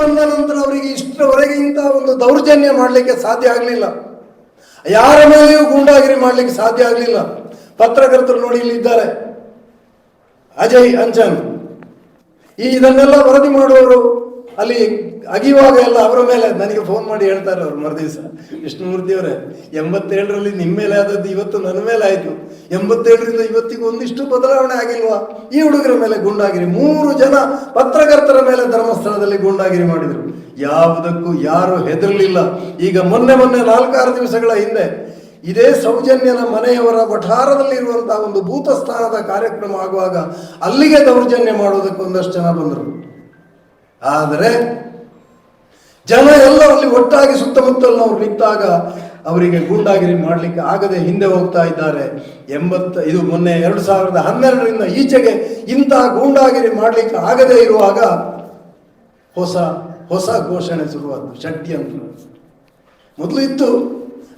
ಬಂದ ನಂತರ ಅವರಿಗೆ ಇಷ್ಟರವರೆಗೆ ಇಂತಹ ಒಂದು ದೌರ್ಜನ್ಯ ಮಾಡಲಿಕ್ಕೆ ಸಾಧ್ಯ ಆಗಲಿಲ್ಲ. ಯಾರ ಮೇಲೆಯೂ ಗೂಂಡಾಗಿರಿ ಮಾಡಲಿಕ್ಕೆ ಸಾಧ್ಯ ಆಗಲಿಲ್ಲ. ಪತ್ರಕರ್ತರು ನೋಡಿ ಇಲ್ಲಿದ್ದಾರೆ, ಅಜಯ್ ಅಂಚನ್, ಇದನ್ನೆಲ್ಲ ವರದಿ ಮಾಡುವವರು ಅಲ್ಲಿ ಅಗಿಯುವಾಗ ಎಲ್ಲ ಅವರ ಮೇಲೆ ನನಗೆ ಫೋನ್ ಮಾಡಿ ಹೇಳ್ತಾರೆ ಅವರು ಮರುದಿವಸ, ವಿಷ್ಣುಮೂರ್ತಿ ಅವರೇ 87ರಲ್ಲಿ ನಿಮ್ಮ ಮೇಲೆ ಆದದ್ದು ಇವತ್ತು ನನ್ನ ಮೇಲೆ ಆಯಿತು, 87ರಿಂದ ಇವತ್ತಿಗೂ ಒಂದಿಷ್ಟು ಬದಲಾವಣೆ ಆಗಿಲ್ವಾ? ಈ ಹುಡುಗರ ಮೇಲೆ ಗೂಂಡಾಗಿರಿ, 3 ಜನ ಪತ್ರಕರ್ತರ ಮೇಲೆ ಧರ್ಮಸ್ಥಳದಲ್ಲಿ ಗೂಂಡಾಗಿರಿ ಮಾಡಿದರು. ಯಾವುದಕ್ಕೂ ಯಾರು ಹೆದರಲಿಲ್ಲ. ಈಗ ಮೊನ್ನೆ 4-6 ದಿವಸಗಳ ಹಿಂದೆ ಇದೇ ಸೌಜನ್ಯನ ಮನೆಯವರ ವಠಾರದಲ್ಲಿರುವಂತಹ ಒಂದು ಭೂತಸ್ಥಾನದ ಕಾರ್ಯಕ್ರಮ ಆಗುವಾಗ ಅಲ್ಲಿಗೆ ದೌರ್ಜನ್ಯ ಮಾಡೋದಕ್ಕೆ ಒಂದಷ್ಟು ಜನ ಬಂದರು. ಆದರೆ ಜನ ಎಲ್ಲ ಅಲ್ಲಿ ಒಟ್ಟಾಗಿ ಸುತ್ತಮುತ್ತಲಿನವ್ರು ನಿಂತಾಗ ಅವರಿಗೆ ಗೂಂಡಾಗಿರಿ ಮಾಡಲಿಕ್ಕೆ ಆಗದೆ ಹಿಂದೆ ಹೋಗ್ತಾ ಇದ್ದಾರೆ. ಇದು ಮೊನ್ನೆ 2012ರಿಂದ ಈಚೆಗೆ ಇಂತಹ ಗೂಂಡಾಗಿರಿ ಮಾಡಲಿಕ್ಕೆ ಆಗದೆ ಇರುವಾಗ ಹೊಸ ಘೋಷಣೆ ಶುರುವಾದ್ದು, ಷಡ್ಯಂತ್ರ. ಮೊದಲು ಇತ್ತು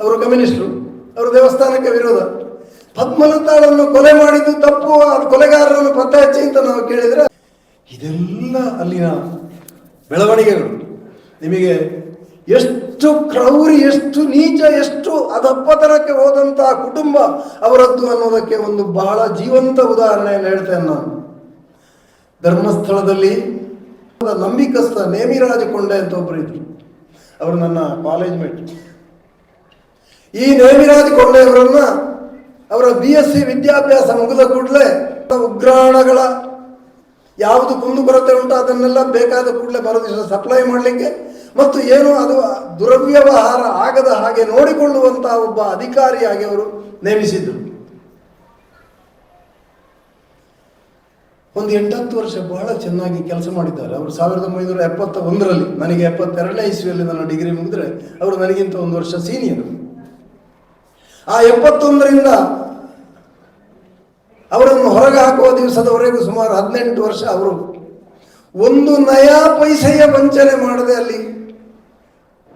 ಅವರು ಕಮ್ಯುನಿಸ್ಟರು, ಅವರು ದೇವಸ್ಥಾನಕ್ಕೆ ವಿರೋಧ. ಪದ್ಮಲತಾಳನ್ನು ಕೊಲೆ ಮಾಡಿದ್ದು ತಪ್ಪು, ಅದು ಕೊಲೆಗಾರರನ್ನು ಪತ್ತೆ ಹಚ್ಚಿ ಅಂತ ನಾವು ಕೇಳಿದರೆ ಇದೆಲ್ಲ ಅಲ್ಲಿನ ಬೆಳವಣಿಗೆಗಳು. ನಿಮಗೆ ಎಷ್ಟು ಕ್ರೌರಿ, ಎಷ್ಟು ನೀಚ, ಎಷ್ಟು ಅಧಪ್ಪತನಕ್ಕೆ ಹೋದಂತಹ ಕುಟುಂಬ ಅವರದ್ದು ಅನ್ನೋದಕ್ಕೆ ಒಂದು ಬಹಳ ಜೀವಂತ ಉದಾಹರಣೆಯನ್ನು ಹೇಳ್ತೇನೆ ನಾನು. ಧರ್ಮಸ್ಥಳದಲ್ಲಿ ನಂಬಿಕಸ್ಥ ನೇಮಿರಾಜ ಕೊಂಡೆ ಅಂತ ಒಬ್ಬರು ಇದ್ರು. ಅವರು ನನ್ನ ಕಾಲೇಜ್ ಮೇಟ್. ಈ ನೇಮಿರಾಜ ಕೊಂಡೆಯವರನ್ನ ಅವರ BSc ವಿದ್ಯಾಭ್ಯಾಸ ಮುಗಿದ ಕೂಡಲೇ ಉಗ್ರಾಣಗಳ ಯಾವುದು ಕುಂದುಕೊರತೆ ಉಂಟು ಅದನ್ನೆಲ್ಲ ಬೇಕಾದ ಕೂಡಲೇ ಮರುದಿವಸ ಸಪ್ಲೈ ಮಾಡಲಿಕ್ಕೆ ಮತ್ತು ಏನು ಅದು ದುರ್ವ್ಯವಹಾರ ಆಗದ ಹಾಗೆ ನೋಡಿಕೊಳ್ಳುವಂತಹ ಒಬ್ಬ ಅಧಿಕಾರಿಯಾಗಿ ಅವರು ನೇಮಿಸಿದ್ರು. ಒಂದು 8-10 ವರ್ಷ ಬಹಳ ಚೆನ್ನಾಗಿ ಕೆಲಸ ಮಾಡಿದ್ದಾರೆ ಅವರು. 1971ರಲ್ಲಿ, ನನಗೆ 72ನೇ ಇಸ್ವಿಯಲ್ಲಿ ನನ್ನ ಡಿಗ್ರಿ ಮುಗಿದ್ರೆ ಅವರು ನನಗಿಂತ 1 ವರ್ಷ ಸೀನಿಯರ್. ಆ 71ರಿಂದ ಅವರನ್ನು ಹೊರಗೆ ಹಾಕುವ ದಿವಸದವರೆಗೂ ಸುಮಾರು 18 ವರ್ಷ ಅವರು ಒಂದು ನಯಾ ಪೈಸೆಯ ವಂಚನೆ ಮಾಡದೆ ಅಲ್ಲಿ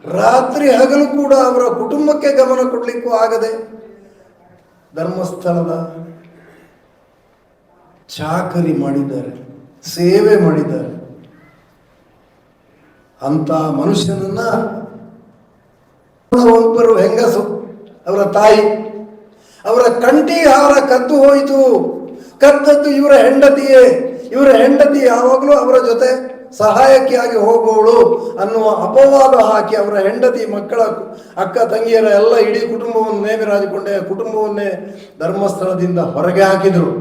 ರಾತ್ರಿ ಹಗಲು ಕೂಡ ಅವರ ಕುಟುಂಬಕ್ಕೆ ಗಮನ ಕೊಡಲಿಕ್ಕೂ ಆಗದೆ ಧರ್ಮಸ್ಥಳದ ಚಾಕರಿ ಮಾಡಿದ್ದಾರೆ, ಸೇವೆ ಮಾಡಿದ್ದಾರೆ. ಅಂತ ಮನುಷ್ಯನನ್ನ ಒಬ್ಬರು ಹೆಂಗಸು, ಅವರ ತಾಯಿ, ಅವರ ಕಂಠಿ ಹಾರ ಕದ್ದು ಹೋಯಿತು. ಕದ್ದದ್ದು ಇವರ ಹೆಂಡತಿಯೇ. ಇವರ ಹೆಂಡತಿ ಯಾವಾಗಲೂ ಅವರ ಜೊತೆ ಸಹಾಯಕ್ಕಾಗಿ ಹೋಗುವವಳು ಅನ್ನುವ ಅಪವಾದ ಹಾಕಿ ಅವರ ಹೆಂಡತಿ, ಮಕ್ಕಳ, ಅಕ್ಕ ತಂಗಿಯರ ಎಲ್ಲ ಇಡೀ ಕುಟುಂಬವನ್ನು, ನೇಮಿರಾಜ ಕೊಂಡೆಯ ಕುಟುಂಬವನ್ನೇ ಧರ್ಮಸ್ಥಳದಿಂದ ಹೊರಗೆ ಹಾಕಿದರು.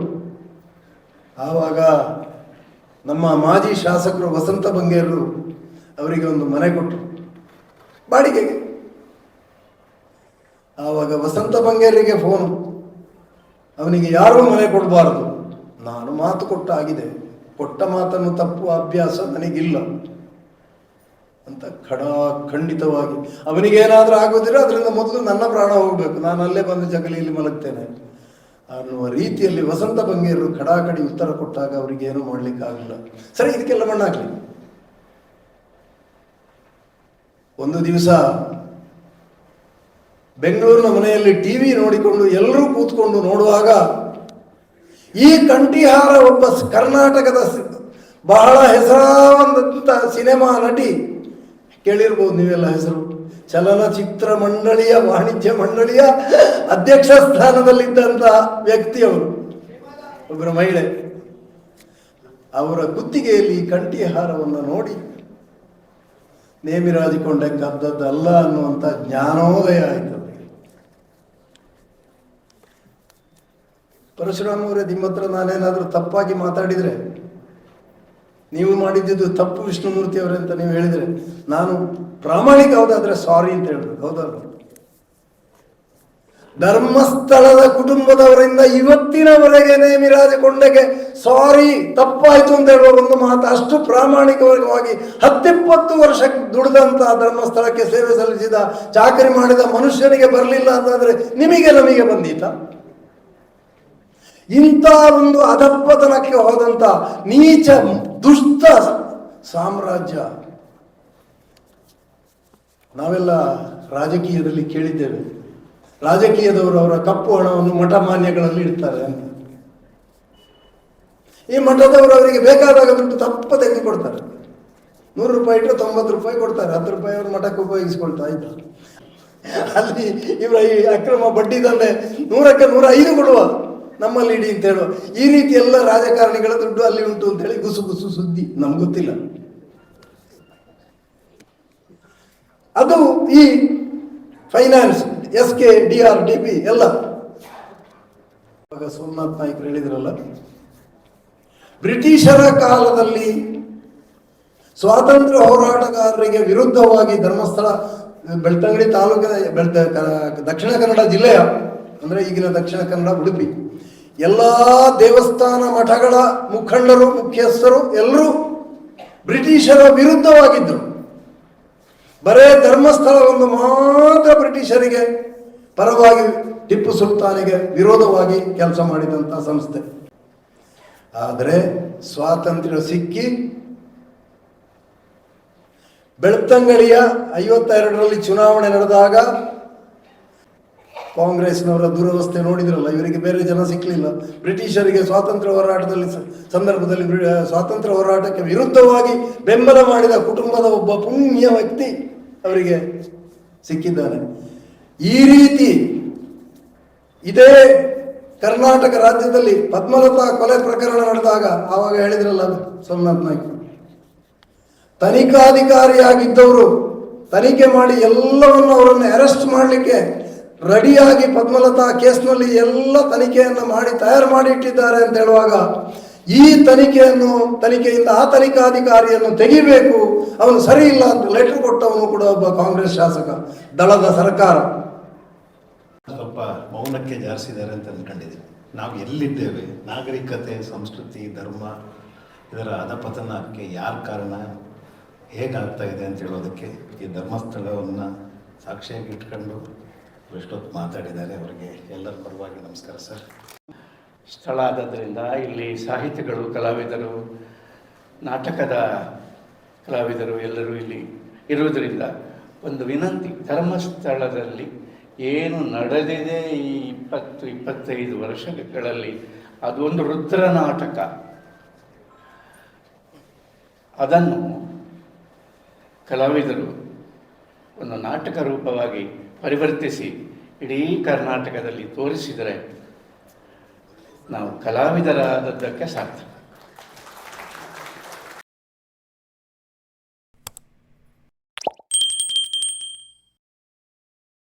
ಆವಾಗ ನಮ್ಮ ಮಾಜಿ ಶಾಸಕರು ವಸಂತ ಬಂಗೇರರು ಅವರಿಗೆ ಒಂದು ಮನೆ ಕೊಟ್ಟರು ಬಾಡಿಗೆಗೆ. ಆವಾಗ ವಸಂತ ಬಂಗೇರಿಗೆ ಫೋನು, ಅವನಿಗೆ ಯಾರೂ ಮನೆ ಕೊಡಬಾರ್ದು, ನಾನು ಮಾತು ಕೊಟ್ಟಾಗಿದೆ, ಕೊಟ್ಟ ಮಾತನ್ನು ತಪ್ಪುವ ಅಭ್ಯಾಸ ನನಗಿಲ್ಲ ಅಂತ ಖಂಡಿತವಾಗಿ. ಅವನಿಗೇನಾದರೂ ಆಗೋದಿಲ್ಲ, ಅದರಿಂದ ಮೊದಲು ನನ್ನ ಪ್ರಾಣ ಹೋಗಬೇಕು, ನಾನು ಅಲ್ಲೇ ಬಂದು ಜಗಲಿಯಲ್ಲಿ ಮಲಗ್ತೇನೆ ಅನ್ನುವ ರೀತಿಯಲ್ಲಿ ವಸಂತ ಬಂಗೇರರು ಖಡಾಖಡಿ ಉತ್ತರ ಕೊಟ್ಟಾಗ ಅವರಿಗೇನು ಮಾಡಲಿಕ್ಕಾಗಲಿಲ್ಲ. ಸರಿ, ಇದಕ್ಕೆಲ್ಲ ಮಣ್ಣಾಗಲಿ. ಒಂದು ದಿವಸ ಬೆಂಗಳೂರಿನ ಮನೆಯಲ್ಲಿ TV ನೋಡಿಕೊಂಡು ಎಲ್ಲರೂ ಕೂತ್ಕೊಂಡು ನೋಡುವಾಗ ಈ ಕಂಠಿಹಾರ ಒಬ್ಬ ಕರ್ನಾಟಕದ ಬಹಳ ಹೆಸರಾದಂಥ ಸಿನಿಮಾ ನಟಿ, ಕೇಳಿರ್ಬೋದು ನೀವೆಲ್ಲ ಹೆಸರು, ಚಲನಚಿತ್ರ ಮಂಡಳಿಯ, ವಾಣಿಜ್ಯ ಮಂಡಳಿಯ ಅಧ್ಯಕ್ಷ ಸ್ಥಾನದಲ್ಲಿದ್ದಂಥ ವ್ಯಕ್ತಿಯವರು, ಒಬ್ಬರ ಮಹಿಳೆ, ಅವರ ಕುತ್ತಿಗೆಯಲ್ಲಿ ಕಂಠಿಹಾರವನ್ನು ನೋಡಿ ನೇಮಿರಾಜ ಕೊಂಡೆ ಕದ್ದದ್ದಲ್ಲ ಅನ್ನುವಂಥ ಜ್ಞಾನೋದಯ ಆಯಿತು. ಪರಶುರಾಮ್ ಅವರೇ, ನಿಮ್ಮ ಹತ್ರ ನಾನೇನಾದರೂ ತಪ್ಪಾಗಿ ಮಾತಾಡಿದರೆ, ನೀವು ಮಾಡಿದ್ದು ತಪ್ಪು ವಿಷ್ಣುಮೂರ್ತಿ ಅವರೇ ಅಂತ ನೀವು ಹೇಳಿದರೆ, ನಾನು ಪ್ರಾಮಾಣಿಕ ಹೌದಾದ್ರೆ ಸಾರಿ ಅಂತ ಹೇಳ್ಬೇಕು, ಹೌದಲ್ಲ? ಧರ್ಮಸ್ಥಳದ ಕುಟುಂಬದವರಿಂದ ಇವತ್ತಿನವರೆಗೆ ನೇಮಿರಾಜ ಕೊಂಡೆಗೆ ಸಾರಿ, ತಪ್ಪಾಯಿತು ಅಂತ ಹೇಳುವ ಒಂದು ಮಾತು ಅಷ್ಟು ಪ್ರಾಮಾಣಿಕವಾಗಿ 10-20 ವರ್ಷ ದುಡಿದಂತ, ಧರ್ಮಸ್ಥಳಕ್ಕೆ ಸೇವೆ ಸಲ್ಲಿಸಿದ, ಚಾಕರಿ ಮಾಡಿದ ಮನುಷ್ಯನಿಗೆ ಬರಲಿಲ್ಲ ಅಂತಂದ್ರೆ ನಮಗೆ ಬಂದೀತ? ಇಂಥ ಒಂದು ಅಧಪ್ಪತನಕ್ಕೆ ಹೋದಂತ ನೀಚ ದುಷ್ಟ ಸಾಮ್ರಾಜ್ಯ ನಾವೆಲ್ಲ ರಾಜಕೀಯದಲ್ಲಿ ಕೇಳಿದ್ದೇವೆ. ರಾಜಕೀಯದವರು ಅವರ ಕಪ್ಪು ಹಣವನ್ನು ಮಠ ಮಾನ್ಯಗಳಲ್ಲಿ ಇಡ್ತಾರೆ ಅಂತ. ಈ ಮಠದವರು ಅವರಿಗೆ ಬೇಕಾದಾಗ ಬಿಟ್ಟು ತಪ್ಪ ತೆಗೆದುಕೊಡ್ತಾರೆ. 100 ರೂಪಾಯಿ ಇಟ್ಟರೆ 90 ರೂಪಾಯಿ ಕೊಡ್ತಾರೆ, 10 ರೂಪಾಯಿ ಅವರು ಮಠಕ್ಕೆ ಉಪಯೋಗಿಸ್ಕೊಳ್ತಾ ಇದ್ದಾರೆ. ಅಲ್ಲಿ ಇವರ ಈ ಅಕ್ರಮ ಬಡ್ಡಿ ದಂಧೆ 100ಕ್ಕೆ 105 ಕೊಡುವ, ನಮ್ಮಲ್ಲಿ ಇಡಿ ಅಂತ ಹೇಳುವ, ಈ ರೀತಿ ಎಲ್ಲ ರಾಜಕಾರಣಿಗಳ ದುಡ್ಡು ಅಲ್ಲಿ ಉಂಟು ಅಂತ ಹೇಳಿ ಗುಸು ಗುಸು ಸುದ್ದಿ, ನಮ್ಗೆ ಗೊತ್ತಿಲ್ಲ. ಅದು ಈ ಫೈನಾನ್ಸ್ SKDRDP ಎಲ್ಲ ಸೋಮನಾಥ್ ನಾಯ್ಕರು ಹೇಳಿದ್ರಲ್ಲ, ಬ್ರಿಟಿಷರ ಕಾಲದಲ್ಲಿ ಸ್ವಾತಂತ್ರ್ಯ ಹೋರಾಟಗಾರರಿಗೆ ವಿರುದ್ಧವಾಗಿ ಧರ್ಮಸ್ಥಳ, ಬೆಳ್ತಂಗಡಿ ತಾಲೂಕಿನ ದಕ್ಷಿಣ ಕನ್ನಡ ಜಿಲ್ಲೆಯ ಅಂದರೆ ಈಗಿನ ದಕ್ಷಿಣ ಕನ್ನಡ ಉಡುಪಿ ಎಲ್ಲ ದೇವಸ್ಥಾನ ಮಠಗಳ ಮುಖಂಡರು ಮುಖ್ಯಸ್ಥರು ಎಲ್ಲರೂ ಬ್ರಿಟಿಷರ ವಿರುದ್ಧವಾಗಿದ್ದರು. ಬರೇ ಧರ್ಮಸ್ಥಳವನ್ನು ಮಾತ್ರ ಬ್ರಿಟಿಷರಿಗೆ ಪರವಾಗಿ ಟಿಪ್ಪು ಸುಲ್ತಾನಿಗೆ ವಿರೋಧವಾಗಿ ಕೆಲಸ ಮಾಡಿದಂಥ ಸಂಸ್ಥೆ. ಆದರೆ ಸ್ವಾತಂತ್ರ್ಯ ಸಿಕ್ಕಿ ಬೆಳ್ತಂಗಡಿಯ 52ರಲ್ಲಿ ಚುನಾವಣೆ ನಡೆದಾಗ ಕಾಂಗ್ರೆಸ್ನವರ ದುರವಸ್ಥೆ ನೋಡಿದ್ರಲ್ಲ, ಇವರಿಗೆ ಬೇರೆ ಜನ ಸಿಕ್ಕಲಿಲ್ಲ. ಬ್ರಿಟಿಷರಿಗೆ ಸ್ವಾತಂತ್ರ್ಯ ಹೋರಾಟದಲ್ಲಿ ಸಂದರ್ಭದಲ್ಲಿ ಸ್ವಾತಂತ್ರ್ಯ ಹೋರಾಟಕ್ಕೆ ವಿರುದ್ಧವಾಗಿ ಬೆಂಬಲ ಮಾಡಿದ ಕುಟುಂಬದ ಒಬ್ಬ ಪುಣ್ಯ ವ್ಯಕ್ತಿ ಅವರಿಗೆ ಸಿಕ್ಕಿದ್ದಾನೆ. ಈ ರೀತಿ ಇದೇ ಕರ್ನಾಟಕ ರಾಜ್ಯದಲ್ಲಿ ಪದ್ಮಲತಾ ಕೊಲೆ ಪ್ರಕರಣ ನಡೆದಾಗ ಆವಾಗ ಹೇಳಿದ್ರಲ್ಲ ಸೋಮನಾಥ್ ನಾಯ್ಕ, ತನಿಖಾಧಿಕಾರಿಯಾಗಿದ್ದವರು ತನಿಖೆ ಮಾಡಿ ಎಲ್ಲವನ್ನು ಅವರನ್ನು ಅರೆಸ್ಟ್ ಮಾಡಲಿಕ್ಕೆ ರೆಡಿಯಾಗಿ ಪದ್ಮಲತಾ ಕೇಸ್ನಲ್ಲಿ ಎಲ್ಲ ತನಿಖೆಯನ್ನು ಮಾಡಿ ತಯಾರು ಮಾಡಿ ಇಟ್ಟಿದ್ದಾರೆ ಅಂತ ಹೇಳುವಾಗ, ಈ ತನಿಖೆಯಿಂದ ಆ ತನಿಖಾಧಿಕಾರಿಯನ್ನು ತೆಗಿಬೇಕು, ಅವನು ಸರಿ ಇಲ್ಲ ಅಂತ ಲೆಟರ್ ಕೊಟ್ಟವನು ಕೂಡ ಒಬ್ಬ ಕಾಂಗ್ರೆಸ್ ಶಾಸಕ, ದಳದ ಸರ್ಕಾರ. ಸ್ವಲ್ಪ ಮೌನಕ್ಕೆ ಜಾರಿಸಿದ್ದಾರೆ ಅಂತ ಅಂದ್ಕೊಂಡಿದ್ದೀವಿ. ನಾವು ಎಲ್ಲಿದ್ದೇವೆ, ನಾಗರಿಕತೆ, ಸಂಸ್ಕೃತಿ, ಧರ್ಮ ಇದರ ಅಧಪತನಕ್ಕೆ ಯಾರು ಕಾರಣ, ಹೇಗಾಗ್ತಾ ಇದೆ ಅಂತ ಹೇಳೋದಕ್ಕೆ ಈ ಧರ್ಮಸ್ಥಳವನ್ನು ಸಾಕ್ಷಿಯಾಗಿ ಇಟ್ಕೊಂಡು ಎಷ್ಟೊತ್ತು ಮಾತಾಡಿದ್ದಾರೆ. ಅವರಿಗೆ ಎಲ್ಲರ ಪರವಾಗಿ ನಮಸ್ಕಾರ ಸರ್. ಸ್ಥಳ ಆದದ್ದರಿಂದ ಇಲ್ಲಿ ಸಾಹಿತಿಗಳು, ಕಲಾವಿದರು, ನಾಟಕದ ಕಲಾವಿದರು ಎಲ್ಲರೂ ಇಲ್ಲಿ ಇರುವುದರಿಂದ ಒಂದು ವಿನಂತಿ, ಧರ್ಮಸ್ಥಳದಲ್ಲಿ ಏನು ನಡೆದಿದೆ ಈ 20-25 ವರ್ಷಗಳಲ್ಲಿ, ಅದೊಂದು ರುದ್ರ ನಾಟಕ, ಅದನ್ನು ಕಲಾವಿದರು ಒಂದು ನಾಟಕ ರೂಪವಾಗಿ ಪರಿವರ್ತಿಸಿ ಇಡೀ ಕರ್ನಾಟಕದಲ್ಲಿ ತೋರಿಸಿದರೆ ನಾವು ಕಲಾವಿದರಾದದ್ದಕ್ಕೆ ಸಾರ್ಥಕ.